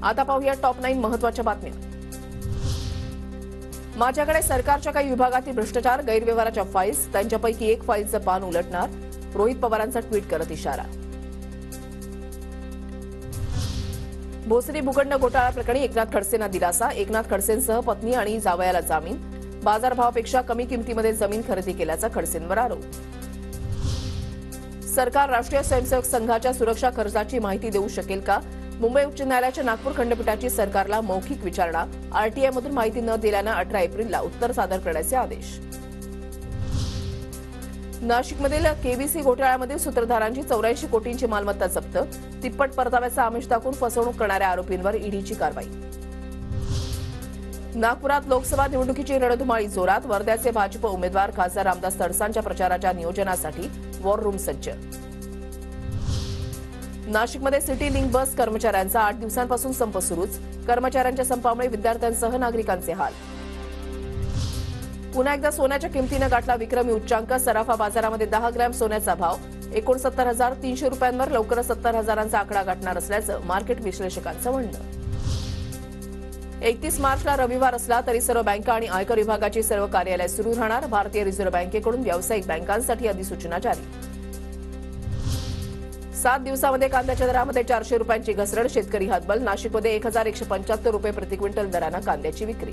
आता पाहूया टॉप 9 महत्त्वाच्या बातम्या। माझ्याकडे सरकारच्या काही विभागातील भ्रष्टाचार गैरव्यवहाराच्या फाईल्स, त्यांच्यापैकी एक फाईलचं पान उलटणार, रोहित पवारांचा ट्विट करत इशारा। भोसरी भूखंड घोटाळा प्रकरणी एकनाथ खडसेंना दिलासा, एकनाथ खडसेंसह पत्नी आणि जावयाला जामीन, बाजारभावापेक्षा कमी किमतीमध्ये जमीन खरेदी केल्याचा खडसेंवर आरोप। सरकार राष्ट्रीय स्वयंसेवक संघाच्या सुरक्षा खर्चाची माहिती देऊ शकेल का? मुंबई उच्च न्यायालयाच्या नागपूर खंडपीठाची सरकारला मौखिक विचारणा, आरटीआयमधून माहिती न दिल्यानं 18 एप्रिलला उत्तर सादर करण्याचे आदेश। नाशिकमधील केबीसी घोटाळ्यामधील सूत्रधारांची 84 कोटींची मालमत्ता जप्त, तिप्पट परताव्याचा आमिष दाखवून फसवणूक करणाऱ्या आरोपींवर ईडीची कारवाई। नागपुरात लोकसभा निवडणुकीची रणधुमाळी जोरात, वर्ध्याचे भाजप उमेदवार खासदार रामदास तडसांच्या प्रचाराच्या नियोजनासाठी वॉर रूम सज्ज। नाशिकमध्ये सिटी लिंक बस कर्मचाऱ्यांचा 8 दिवसांपासून संप सुरूच, कर्मचाऱ्यांच्या संपामुळे विद्यार्थ्यांसह नागरिकांचे हाल। पुन्हा एकदा सोन्याच्या किमतीनं गाठला विक्रमी उच्चांक, सराफा बाजारामध्ये 10 ग्रॅम सोन्याचा भाव 69,300 रुपयांवर लवकरच 70,000चा आकडा गाठणार असल्याचं मार्केट विश्लेषकांचं म्हणणं। 31 मार्चला रविवार असला तरी सर्व बँका आणि आयकर विभागाची सर्व कार्यालय सुरू राहणार, भारतीय रिझर्व्ह बँकेकडून व्यावसायिक बँकांसाठी अधिसूचना जारी। 7 दिवसांमध्ये कांद्याच्या दरामध्ये 400 रुपयांची घसरण, शेतकरी हतबल, नाशिकमध्ये 1,175 रुपये प्रति क्विंटल दरानं कांद्याची विक्री।